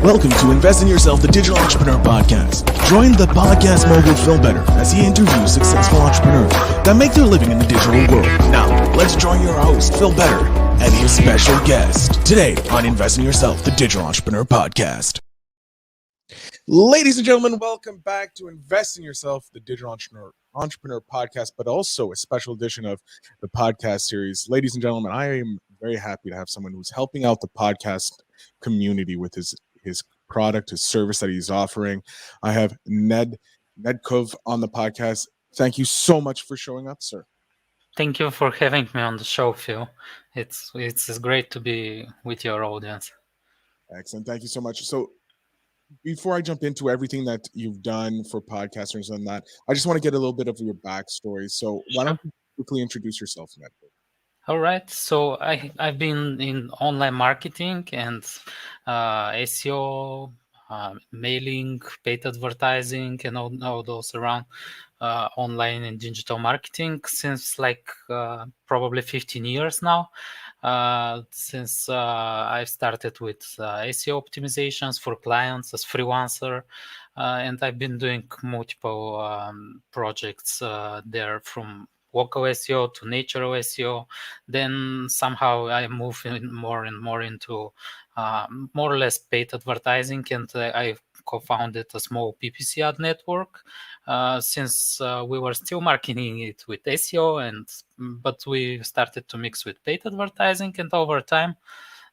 Welcome to Invest in Yourself, the Digital Entrepreneur Podcast. Join the podcast mogul Phil Better as he interviews successful entrepreneurs that make their living in the digital world. Now, let's join your host, Phil Better, and his special guest today on Invest in Yourself, the Digital Entrepreneur Podcast. Ladies and gentlemen, welcome back to Invest in Yourself, the Digital Entrepreneur Podcast, but also a special edition of the podcast series. Ladies and gentlemen, I am very happy to have someone who's helping out the podcast community with his product, his service that he's offering. I have Nedkov on the podcast. Thank you so much for showing up, sir. Thank you for having me on the show, Phil. It's great to be with your audience. Excellent. Thank you so much. So before I jump into everything that you've done for podcasters and that, I just want to get a little bit of your backstory. So why don't you quickly introduce yourself, Nedkov? All right. So I've been in online marketing and SEO, mailing, paid advertising, and all those around online and digital marketing since probably 15 years now. Since I started with SEO optimizations for clients as freelancer, and I've been doing multiple projects there, from local SEO to natural SEO. Then somehow I moved more and more into more or less paid advertising, and I co-founded a small PPC ad network since we were still marketing it with SEO, but we started to mix with paid advertising, and over time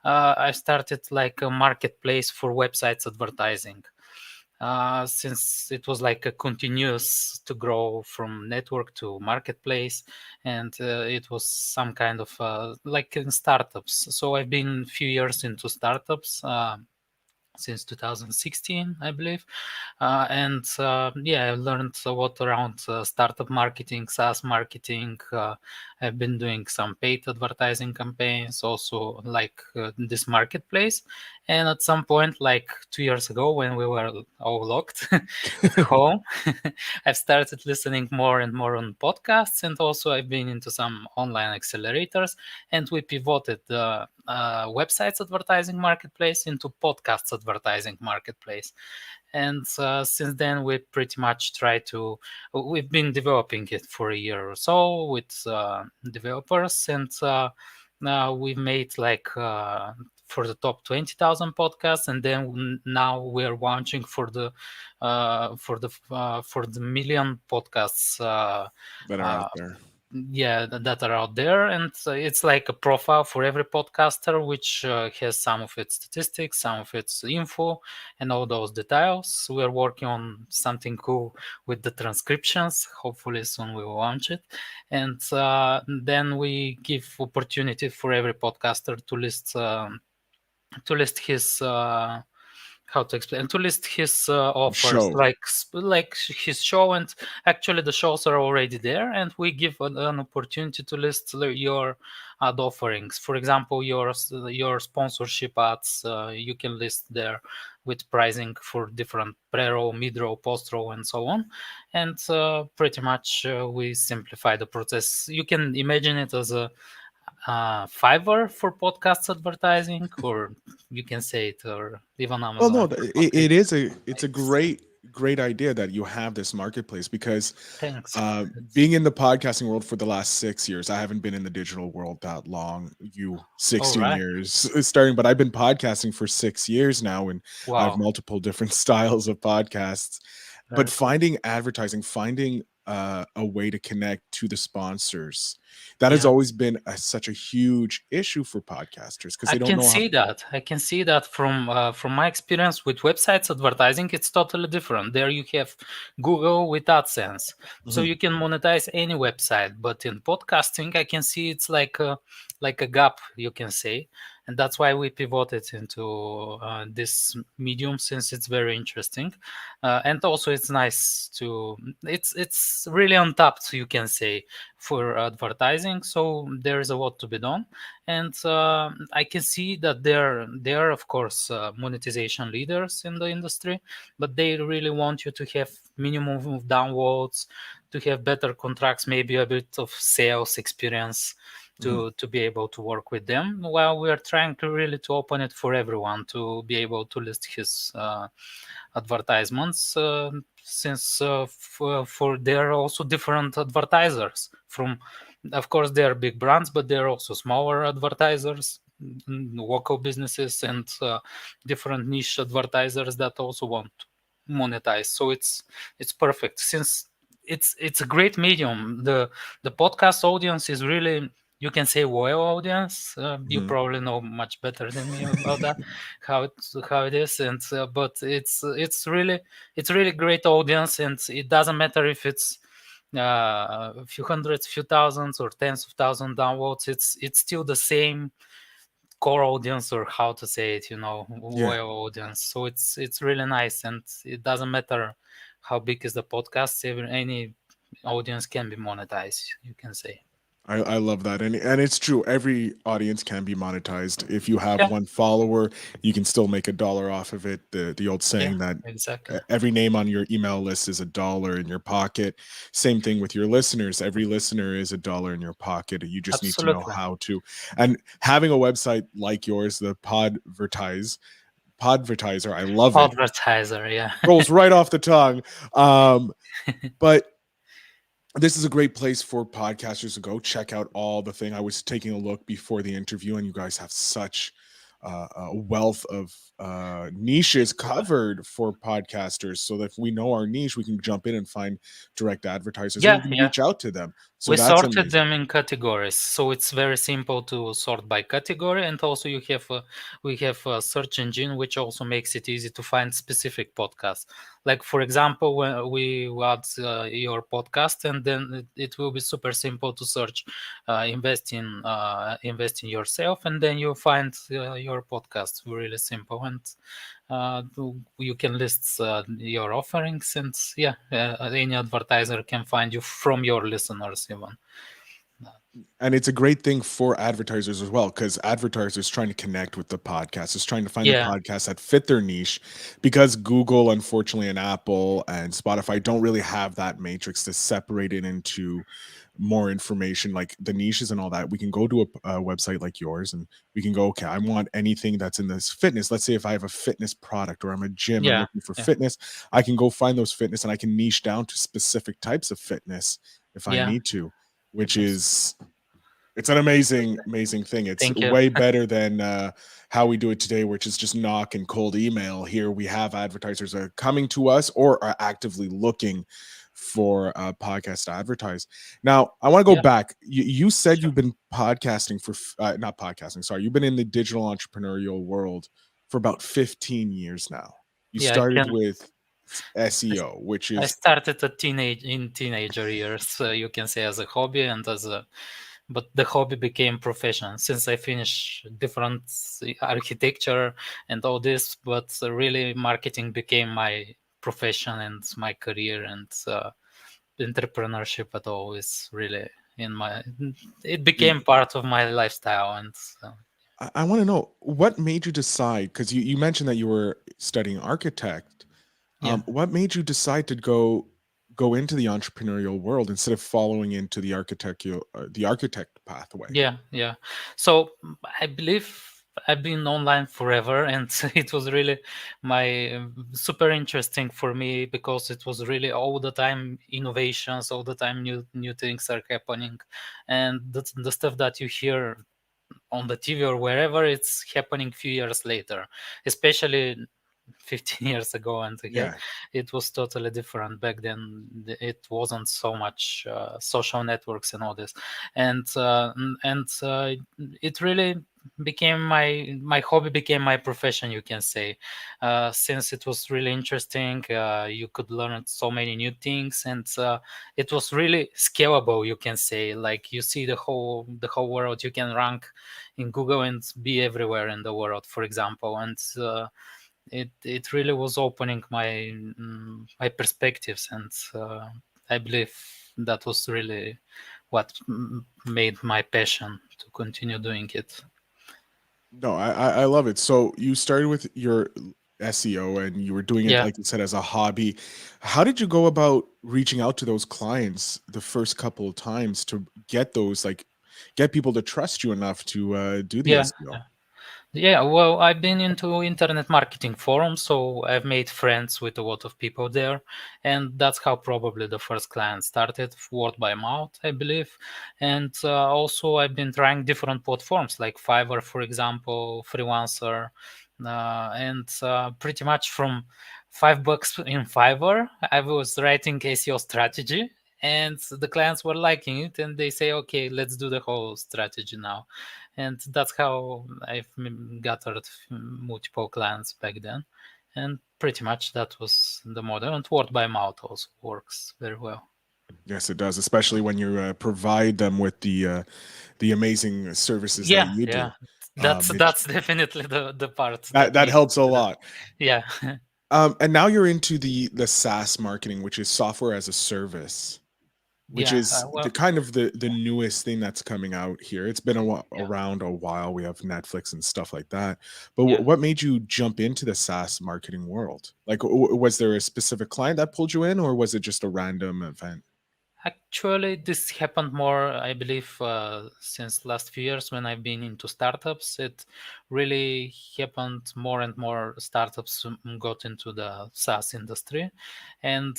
I started like a marketplace for websites advertising. Since it was like a continuous to grow from network to marketplace, and it was some kind of like in startups. So I've been a few years into startups since 2016, I believe. I learned a lot around startup marketing, SaaS marketing. I've been doing some paid advertising campaigns, also like this marketplace. And at some point, like 2 years ago, when we were all locked at home, I've started listening more and more on podcasts, and also I've been into some online accelerators, and we pivoted the websites advertising marketplace into podcasts advertising marketplace. And since then, we pretty much we've been developing it for a year or so with developers, and now we've made for the top 20,000 podcasts, and then now we're launching for the million podcasts that are out there. That are out there. And it's like a profile for every podcaster, which has some of its statistics, some of its info, and all those details. We're working on something cool with the transcriptions. Hopefully soon we will launch it. And then we give opportunity for every podcaster to list his offers, Show. like his show. And actually the shows are already there, and we give an opportunity to list your ad offerings. For example, your sponsorship ads, you can list there with pricing for different pre-roll, mid-roll, post-roll, and so on. And pretty much we simplify the process. You can imagine it as a Fiverr for podcast advertising, or you can say it, or even Amazon. Well, no, it's a great idea that you have this marketplace, because Thanks. Being in the podcasting world for the last 6 years, I haven't been in the digital world that long. 16 years starting, but I've been podcasting for 6 years now, and I have multiple different styles of podcasts. But finding advertising, finding a way to connect to the sponsors, that has always been such a huge issue for podcasters, because they don't know how. I can see that from my experience with websites advertising. It's totally different. There you have Google with AdSense, so you can monetize any website. But in podcasting, I can see it's like a gap, you can say. And that's why we pivoted into this medium, since it's very interesting, and also it's nice it's really untapped, you can say, for advertising. So there is a lot to be done, and I can see that they are of course monetization leaders in the industry, but they really want you to have minimum of downloads, to have better contracts, maybe a bit of sales experience. Mhm. to be able to work with them, while we are trying to really to open it for everyone to be able to list his advertisements, since for there are also different advertisers from, of course, there are big brands, but there are also smaller advertisers, local businesses, and different niche advertisers that also want to monetize. So it's perfect, since it's a great medium. The podcast audience is really, you can say, loyal audience. You Mhm. probably know much better than me about that, how it is. And but it's really great audience, and it doesn't matter if it's a few hundreds, few thousands, or tens of thousand downloads. It's still the same core audience, or how to say it, Yeah. loyal audience. So it's really nice, and it doesn't matter how big is the podcast. Any audience can be monetized, you can say. I love that. And it's true. Every audience can be monetized. If you have Yeah, one follower, you can still make $1 off of it. The old yeah, saying that exactly. every name on your email list is $1 in your pocket. Same thing with your listeners. Every listener is $1 in your pocket. You just need to know Absolutely. how to. And having a website like yours, the Podvertiser, I love it. Advertiser, yeah. Rolls right off the tongue. Um, but this is a great place for podcasters to go check out all the thing. I was taking a look before the interview, and you guys have such a wealth of niches covered for podcasters. So that if we know our niche, we can jump in and find direct advertisers, and Yeah, we can yeah. reach out to them. So We that's sorted amazing. them in categories, so it's very simple to sort by category. And also we have a search engine which also makes it easy to find specific podcasts. Like, for example, when we add your podcast, and then it will be super simple to search invest in yourself, and then you'll find your podcast. Really simple. And you can list your offerings, and yeah, any advertiser can find you from your listeners even. And it's a great thing for advertisers as well, because advertisers trying to connect with the podcast is trying to find the Yeah, podcasts that fit their niche, because Google, unfortunately, and Apple and Spotify don't really have that matrix to separate it into more information like the niches and all that. We can go to a website like yours, and we can go, okay, I want anything that's in this fitness. Let's say if I have a fitness product, or I'm a gym, I'm yeah, looking for yeah, fitness, I can go find those fitness, and I can niche down to specific types of fitness if I yeah. need to, which Yes. is, it's an amazing thing. It's Thank you. way better than how we do it today, which is just knock and cold email. Here we have advertisers that are coming to us or are actively looking for a podcast to advertise. Now, I want to go Yeah, back. You said sure. you've been podcasting for not podcasting. Sorry, you've been in the digital entrepreneurial world for about 15 years now. You Yeah, I started can. with I SEO, which I is, started at teenager years, you can say, as a hobby, and but the hobby became profession since I finished different architecture and all this. But really, marketing became my profession and my career, and entrepreneurship at all is really in my. It the became part of my lifestyle, and I want to know what made you decide, because you mentioned that you were studying architect. yeah. What made you decide to go into the entrepreneurial world instead of following into the architect pathway? Yeah, yeah. So I believe I've been online forever, and it was really my super interesting for me, because it was really all the time innovations, all the time new things are happening, and the stuff that you hear on the TV or wherever, it's happening few years later, especially 15 years ago. And Yeah, it was totally different back then. It wasn't so much social networks and all this. And it really became my hobby, became my profession, you can say. Since it was really interesting, you could learn so many new things, and it was really scalable, you can say. Like, you see the whole world, you can rank in Google and be everywhere in the world, for example. And it really was opening my perspectives, and I believe that was really what made my passion to continue doing it. no, I love it. So you started with your SEO, and you were doing it, Yeah. like you said, as a hobby. How did you go about reaching out to those clients the first couple of times to get those, like, get people to trust you enough to do the Yeah. SEO? Yeah, well, I've been into internet marketing forums, so I've made friends with a lot of people there, and that's how probably the first client started, word by mouth, I believe. And also, I've been trying different platforms like Fiverr, for example, Freelancer, and pretty much from $5 in Fiverr, I was writing SEO strategy, and the clients were liking it, and they say, "Okay, let's do the whole strategy now." And that's how I've gathered multiple clients back then, and pretty much that was the model. And word by mouth also works very well. Yes, it does, especially when you provide them with the amazing services that Yeah, you yeah, do. that's It, that's definitely the part that that that needs helps to a be done. lot. Yeah. And now you're into the SaaS marketing, which is software as a service, which Yeah, is the well, kind of the yeah, newest thing that's coming out here. It's been yeah, around a while. We have Netflix and stuff like that. But yeah. what made you jump into the SaaS marketing world? Like, was there a specific client that pulled you in, or was it just a random event? Actually, this happened more, I believe, since last few years when I've been into startups. It really happened more and more startups got into the SaaS industry. And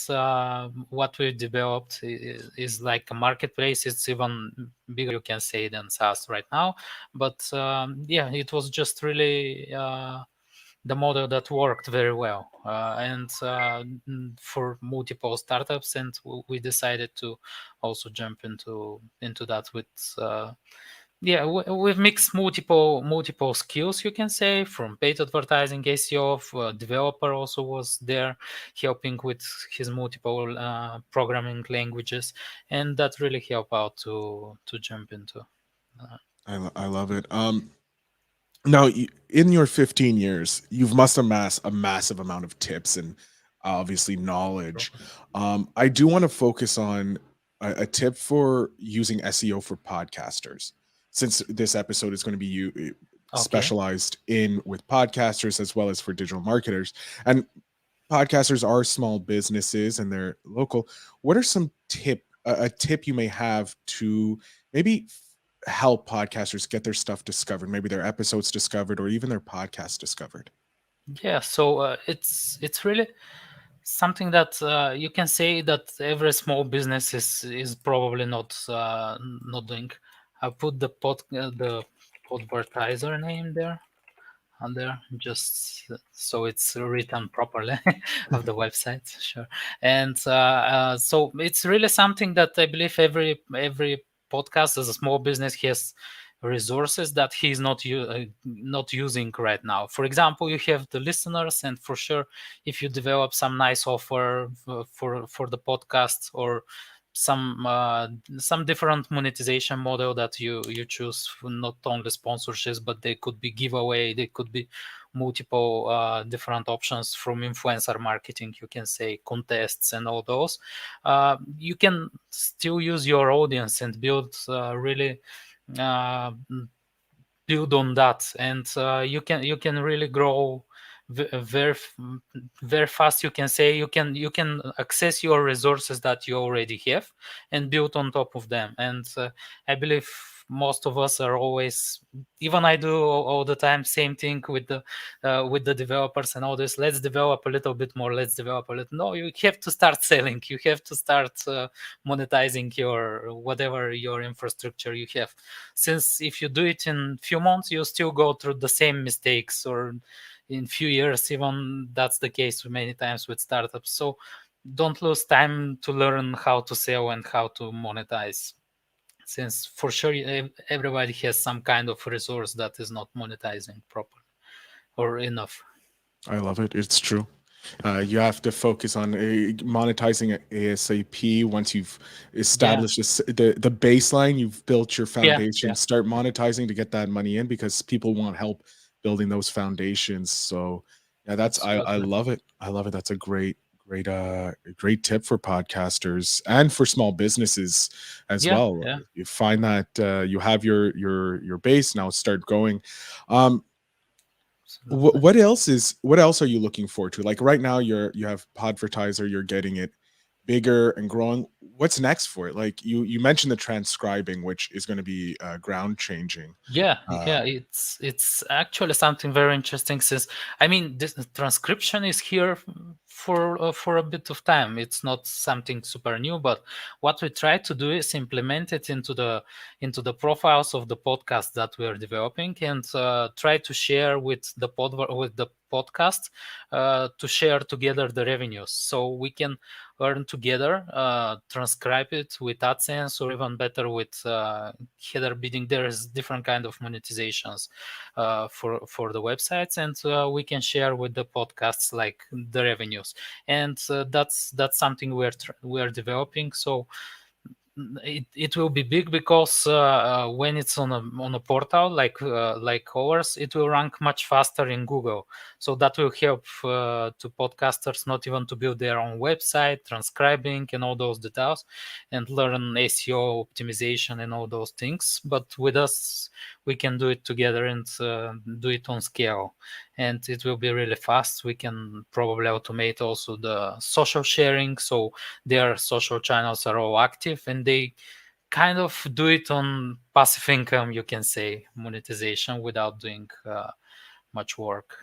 what we developed is like a marketplace. It's even bigger, you can say, than SaaS right now. But yeah, it was just really the model that worked very well and for multiple startups, and we decided to also jump into that with yeah, we've mixed multiple skills, you can say, from paid advertising, SEO. Developer also was there helping with his multiple programming languages, and that really helped out to jump into I love it. Now, in your 15 years, you've must amass a massive amount of tips and obviously knowledge. I do want to focus on a tip for using SEO for podcasters, since this episode is going to be okay. specialized in with podcasters as well as for digital marketers. And podcasters are small businesses and they're local. What are some a tip you may have to maybe help podcasters get their stuff discovered, maybe their episodes discovered or even their podcast discovered? Yeah, so it's really something that you can say that every small business is probably not doing. I put the advertiser name there on there just so it's written properly of the website, sure. And so it's really something that I believe every podcast as a small business has resources that he's not using right now. For example, you have the listeners, and for sure, if you develop some nice offer for the podcast, or some different monetization model that you choose, not only sponsorships, but they could be giveaway, they could be multiple different options, from influencer marketing, you can say, contests and all those. You can still use your audience and really uh, build on that, and you can really grow very fast, you can say. You can access your resources that you already have and build on top of them. And I believe most of us are always, even I do all the time, same thing with the developers and all this. Let's develop a little bit more, let's develop a little. No, you have to start selling, you have to start monetizing your whatever your infrastructure you have, since if you do it in few months, you still go through the same mistakes, or in few years even. That's the case many times with startups. So don't lose time to learn how to sell and how to monetize, since for sure everybody has some kind of resource that is not monetizing properly or enough. I love it. It's true. You have to focus on monetizing it ASAP. Once you've Yeah, established the baseline, you've built your yeah, foundation. yeah. Start monetizing to get that money in because people want help building those foundations. So yeah, I Absolutely. love it. I love it. That's a great tip for podcasters and for small businesses as Yeah, well. yeah, You find that you have your base now. Start going. What absolutely. what else are you looking forward to? Like right now, you have Podvertiser, you're getting it. bigger and growing. What's next for it? Like you mentioned the transcribing, which is going to be ground changing. Yeah, it's actually something very interesting since I mean this transcription is here for a bit of time. It's not something super new, but what we try to do is implement it into the profiles of the podcast that we are developing and try to share with the podcast to share together the revenues so we can earn together, transcribe it with AdSense or even better with header bidding. There's different kind of monetizations for the websites, and we can share with the podcasts like the revenues. And that's something we're developing. So it will be big because when it's on a portal like ours, it will rank much faster in Google. So that will help to podcasters not even to build their own website, transcribing and all those details, and learn SEO optimization and all those things. But with us, we can do it together and do it on scale, and it will be really fast. We can probably automate also the social sharing, so their social channels are all active and they kind of do it on passive income, you can say, monetization without doing much work.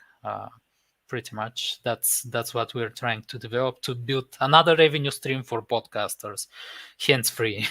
Pretty much that's what we're trying to develop, to build another revenue stream for podcasters, hands free.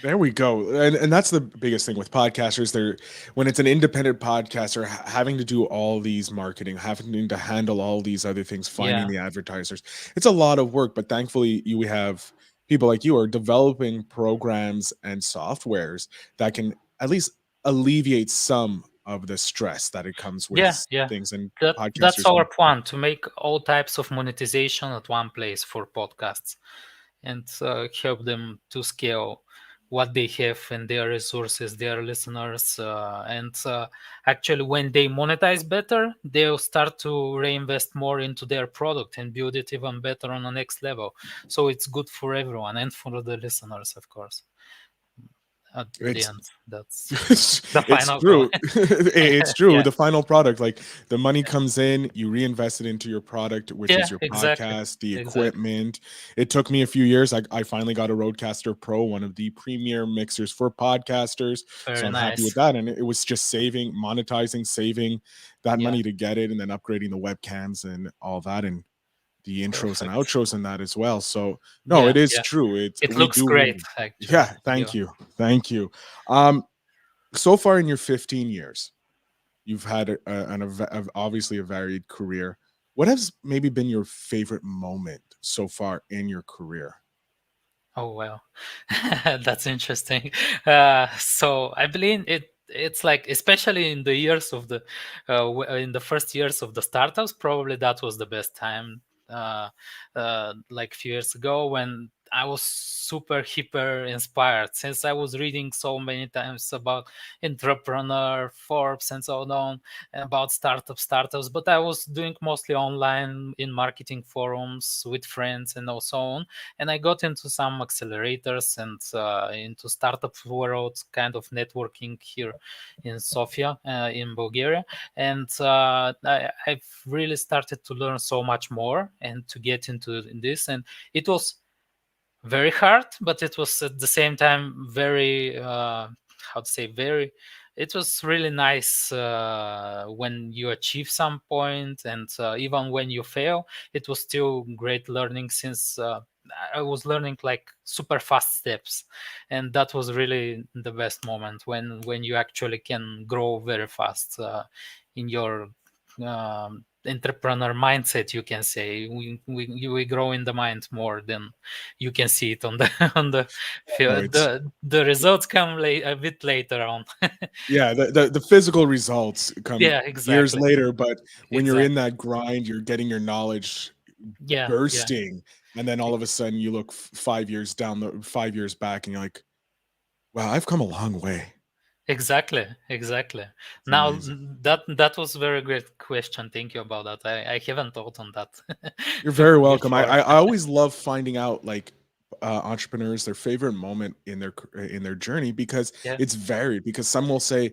There we go. And that's the biggest thing with podcasters. They're when it's an independent podcaster having to do all these marketing, having to handle all these other things, finding Yeah, the advertisers. It's a lot of work, but thankfully you have people like you are developing programs and softwares that can at least alleviate some of the stress that it comes yeah, with yeah. things and That's podcasters. our plan, to make all types of monetization at one place for podcasts and help them to scale what they have and their resources, their listeners, and actually when they monetize better, they'll start to reinvest more into their product and build it even better on the next level. So it's good for everyone and for the listeners, of course. At the It's end, that's the it's final goal. true. It's true. Yeah, The final product, like the money comes in, you reinvest it into your product, which yeah, is your exactly, podcast, the exactly. equipment. It took me a few years. I finally got a Rodecaster Pro, one of the premier mixers for podcasters. So Very I'm happy with nice. that. And it was just saving, monetizing, saving that Yeah, money to get it, and then upgrading the webcams and all that, and the intros and perfect. outros and that as well. So no, Yeah, it is yeah. true. It's It we looks do really. great, actually. Yeah, Yeah. thank you. Thank you. Um, so far in your 15 years, you've had obviously a varied career. What has maybe been your favorite moment so far in your career? Oh well, that's interesting. So I believe it's like, especially in the years of the in the first years of the startups, probably that was the best time. Like a few years ago, when I was super hyper inspired, since I was reading so many times about entrepreneur, Forbes, and so on, about startups, but I was doing mostly online in marketing forums with friends and so on. And I got into some accelerators and into startup world kind of networking here in Sofia, in Bulgaria. And I've really started to learn so much more and to get into this. And it was very hard, but it was at the same time very, how to say, very, it was really nice when you achieve some point, and even when you fail, it was still great learning, since I was learning like super fast steps, and that was really the best moment, when you actually can grow very fast in your entrepreneur mindset, you can say. We grow in the mind more than you can see it on the on the Oh, field. it's The results come a bit later on. yeah, the physical results come Yeah, years exactly, later, but when you're in exactly. that grind, you're getting your knowledge Yeah, yeah, bursting, and then all e- of a sudden you look 5 years down the 5 years back, and you're like, wow, I've come a long way. exactly, exactly. It's Now amazing. that was a very great question. Thank you about that. I haven't thought on that You're very welcome. before. I always love finding out like entrepreneurs their favorite moment in their journey, because Yeah, it's varied. Because some will say,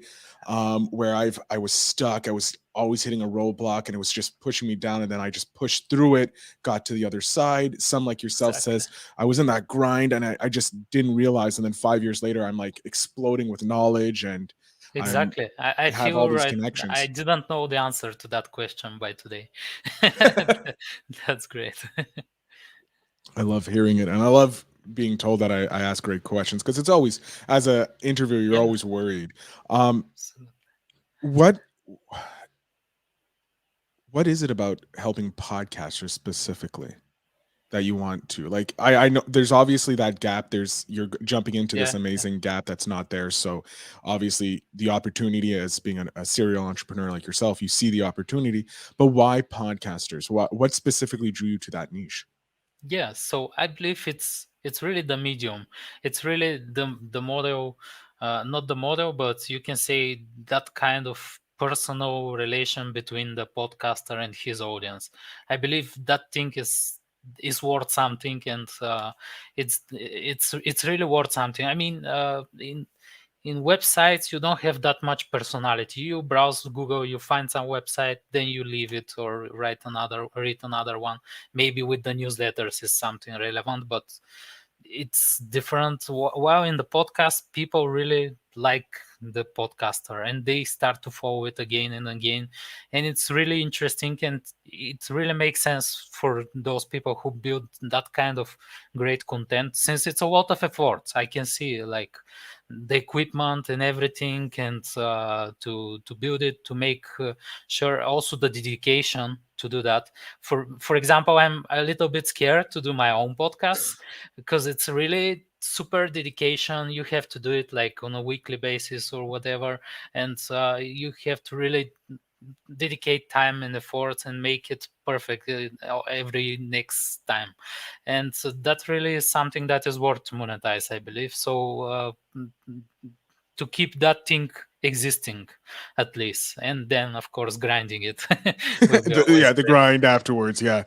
where I was stuck, I was always hitting a roadblock and it was just pushing me down, and then I just pushed through it, got to the other side. Some, like yourself, exactly. says I was in that grind and I just didn't realize, and then 5 years later I'm like exploding with knowledge, and I'm Exactly. I have all feel these right. I connections. didn't know the answer to that question by today. That's great. I love hearing it, and I love being told that I ask great questions, because it's always, as a interviewer, you're Yeah. always worried. Um, So, what what is it about helping podcasters specifically that you want to, like, I know there's obviously that gap, there's you're jumping into this yeah. amazing gap that's not there, so obviously the opportunity, as being a serial entrepreneur like yourself, you see the opportunity. But why podcasters? What specifically drew you to that niche? Yeah, so I believe it's really the medium. It's really the model, not the model, but you can say that kind of personal relation between the podcaster and his audience. I believe that thing is worth something, and it's really worth something. I mean, in websites you don't have that much personality. You browse Google, you find some website, then you leave it or read another one. Maybe with the newsletters is something relevant, but it's different. While in the podcast, people really like the podcaster and they start to follow it again and again, and it's really interesting, and it really makes sense for those people who build that kind of great content, since it's a lot of effort. I can see, like, the equipment and everything, and to build it, to make sure, also the dedication to do that. For example, I'm a little bit scared to do my own podcast, because it's really super dedication. You have to do it like on a weekly basis or whatever, and you have to really dedicate time and effort and make it perfect every next time. And so that really is something that is worth to monetize, I believe. So to keep that thing existing, at least, and then of course grinding it will be always Yeah, the great. grind afterwards. Yeah,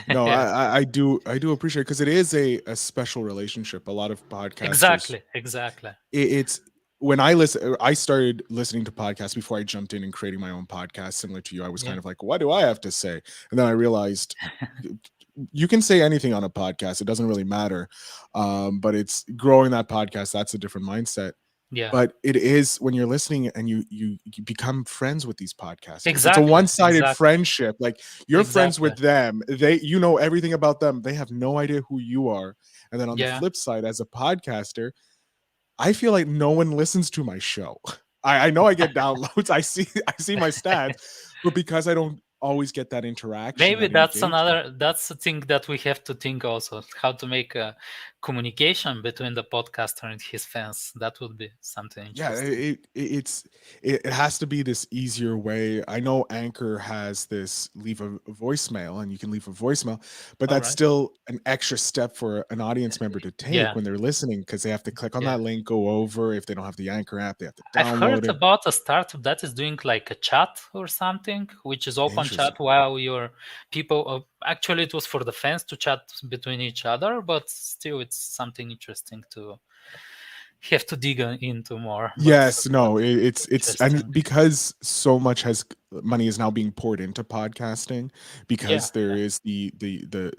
no, Yeah, I do appreciate, because it is a special relationship. A lot of podcasters, exactly. it's when I listen, I started listening to podcasts before I jumped in and creating my own podcast. Similar to you, I was Yeah, kind of like, what do I have to say? And then I realized you can say anything on a podcast; it doesn't really matter. But it's growing that podcast, that's a different mindset. yeah, But it is when you're listening and you become friends with these podcasters. It's a exactly, one-sided friendship. Like, you're friends exactly. with them. You know everything about them. They have no idea who you are. And then on the Yeah, flip side, as a podcaster, I feel like no one listens to my show. I know I get downloads. I see my stats, but because I don't always get that interaction, maybe that that's engagement. another, that's a thing that we have to think also, how to make a communication between the podcaster and his fans. That would be something Yeah, interesting. it has to be this easier way. I know Anchor has this leave a voicemail, and you can leave a voicemail, but All that's right. still an extra step for an audience member to take Yeah, when they're listening, because they have to click on yeah. that link, go over. If they don't have the Anchor app, they have to I've download heard it. about a startup that is doing like a chat or something, which is open chat Interesting. while your people. Actually, it was for the fans to chat between each other, but still, it's something interesting to have to dig into more. But Yes, no, it's and interesting. because so much has money is now being poured into podcasting, Yeah, because there is the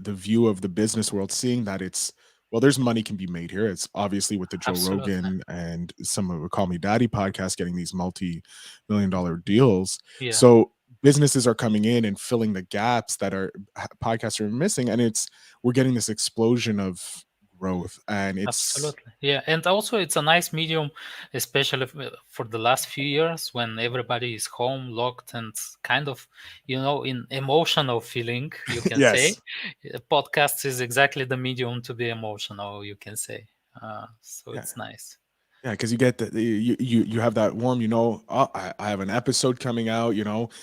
view of the business world seeing that it's, well, there's money can be made here. It's obviously with the Joe absolutely. Rogan and some of the Call Me Daddy podcast getting these multi-million dollar deals. Yeah, So businesses are coming in and filling the gaps that are podcasts are missing, and it's we're getting this explosion of growth, and it's absolutely. Yeah, and also it's a nice medium, especially for the last few years when everybody is home, locked, and kind of, in emotional feeling, you can say. yes. Podcast is exactly the medium to be emotional, you can say. So Yeah. it's nice. Yeah, because you get you have that warm, oh, I have an episode coming out,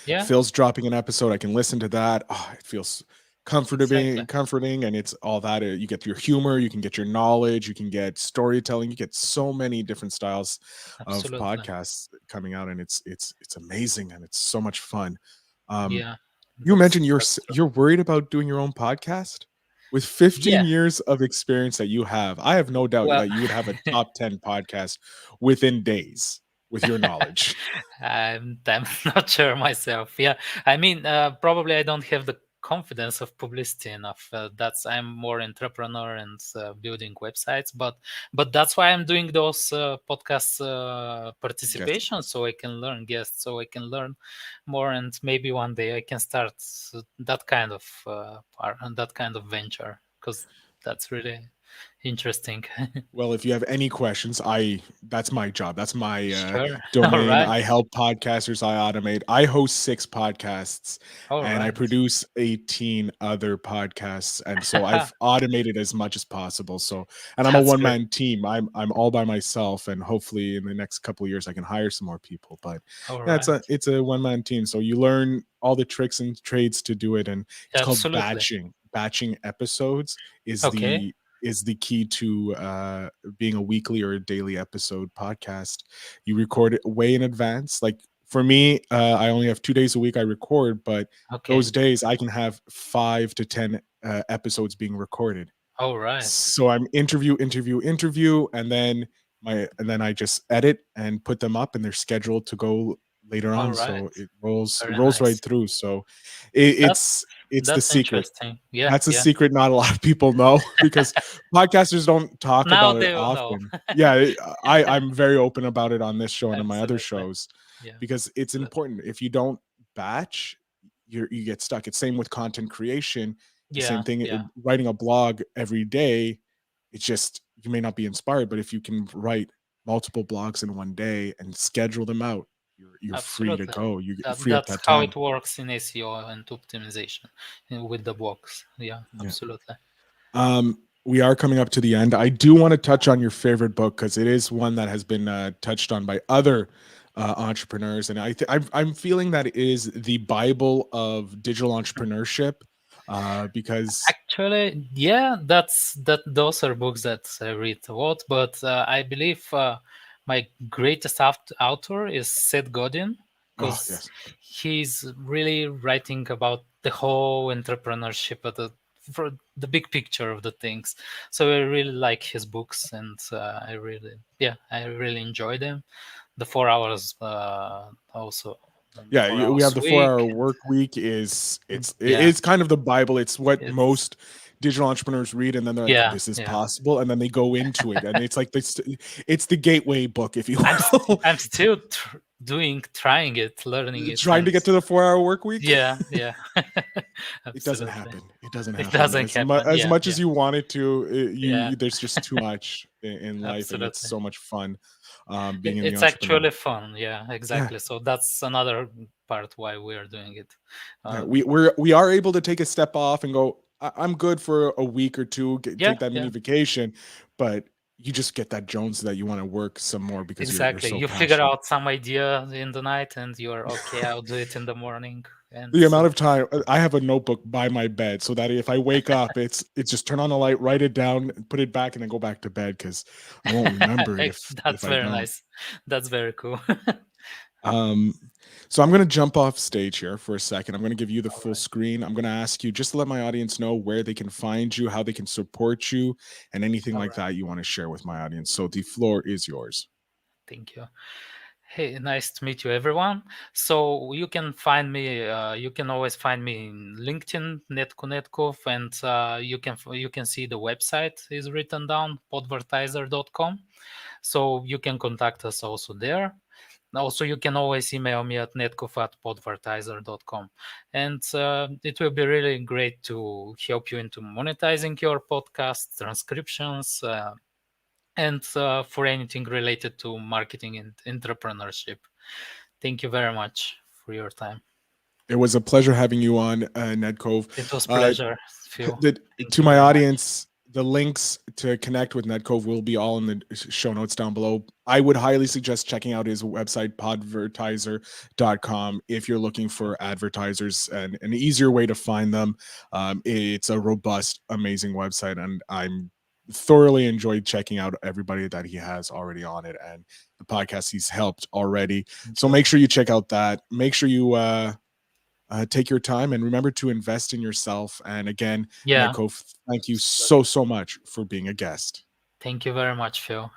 Yeah, Phil's dropping an episode, I can listen to that. Oh, it feels exactly. comforting, and it's all that. You get your humor, you can get your knowledge, you can get storytelling, you get so many different styles of Absolutely. podcasts coming out, and it's amazing, and it's so much fun. Um, Yeah, you mentioned that's true. you're worried about doing your own podcast. With 15 Yeah. years of experience that you have, I have no doubt Well, that you would have a top 10 podcast within days with your knowledge. I'm not sure myself. Yeah, I mean, probably I don't have the confidence of publicity enough. That's I'm more entrepreneur and building websites, but that's why I'm doing those podcast Guest participation, appearance. so I can learn guests, so I can learn more, and maybe one day I can start that kind of that kind of venture, because that's really interesting. Well, if you have any questions, I that's my job. That's my Sure. All domain. right. I help podcasters. I automate. I host 6 podcasts, All and I right. produce 18 other podcasts. And so I've automated as much as possible. So, and I'm a That's one great. man team. I'm all by myself, and hopefully in the next couple of years I can hire some more people. But All yeah, right. it's a one man team. So you learn all the tricks and trades to do it, and it's called Absolutely. batching. Batching episodes is Okay. the key to being a weekly or a daily episode podcast. You record it way in advance. Like for me, I only have 2 days a week I record, but Okay. those days I can have 5 to 10 episodes being recorded. All right. So I'm interview, and then I just edit and put them up, and they're scheduled to go later All on. right. So it Very rolls right nice. through. So That's it's the that's secret. interesting. Yeah, That's a yeah. secret not a lot of people know because podcasters don't talk Now about it they will know. often. Yeah, I'm very open about it on this show and on my other Absolutely. shows Yeah. because it's Absolutely. important. If you don't batch, you get stuck. It's same with content creation. The same Yeah, thing. yeah. Writing a blog every day, it's just you may not be inspired, but if you can write multiple blogs in one day and schedule them out, you're free to Absolutely. go. You free up That's that how time. it works in SEO and optimization with the blocks. Yeah, Yeah. absolutely. We are coming up to the end. I do want to touch on your favorite book because it is one that has been touched on by other entrepreneurs, and I'm feeling that it is the Bible of digital entrepreneurship because Actually, yeah, those are books that I read a lot, but I believe my greatest author is Seth Godin, oh because yes, he's really writing about the whole entrepreneurship of for the big picture of the things. So I really like his books, and I really enjoy them. The 4 hours also, yeah, four we have hours the four week. hour work week is Yeah, it's kind of the Bible. It's what it's most digital entrepreneurs read, and then they're like, yeah, this is yeah. possible, and then they go into it, and it's like this, it's the gateway book, if you will. I'm still trying it, learning it, Trying and to get to the 4 hour work week. yeah, It doesn't absolutely. happen. It doesn't It happen doesn't happen. as Yeah, much yeah, as you want it to. yeah, There's just too much in life, and it's absolutely. so much fun being in the It's entrepreneur. actually fun. Yeah, Yeah, exactly. So that's another part why we are doing it. yeah. Uh, We are able to take a step off and go. I'm good for a week or two. yeah, Take that mini yeah, vacation, but you just get that Jones that you want to work some more because you're exactly. so You figure passionate. out some idea in the night, and you're okay. I'll do it in the morning, and The amount of time I have a notebook by my bed so that if I wake up, it's just turn on the light, write it down, put it back, and then go back to bed because I won't remember it if that's I very don't. nice. That's very cool. Um, so I'm going to jump off stage here for a second. I'm going to give you the All full right. screen. I'm going to ask you just to let my audience know where they can find you, how they can support you, and anything All like right. that you want to share with my audience. So the floor is yours. Thank you. Hey, nice to meet you, everyone. So you can find me. You can always find me in LinkedIn, Nedko Nedkov, and you can see the website is written down, podvertiser.com. So you can contact us also there. Also, you can always email me at netkov@podvertiser.com, and it will be really great to help you into monetizing your podcast, transcriptions, and for anything related to marketing and entrepreneurship. Thank you very much for your time. It was a pleasure having you on, Nedkov. It was Uh, pleasure, Phil. the, Thank to you my very much. audience, the links to connect with Nedkov will be all in the show notes down below. I would highly suggest checking out his website, podvertiser.com, if you're looking for advertisers and an easier way to find them. It's a robust, amazing website, and I'm thoroughly enjoyed checking out everybody that he has already on it and the podcast he's helped already. Thank So you. make sure you check out that. Make sure you take your time and remember to invest in yourself. And again, Yeah. Nedkov, thank you so much for being a guest. Thank you very much, Phil.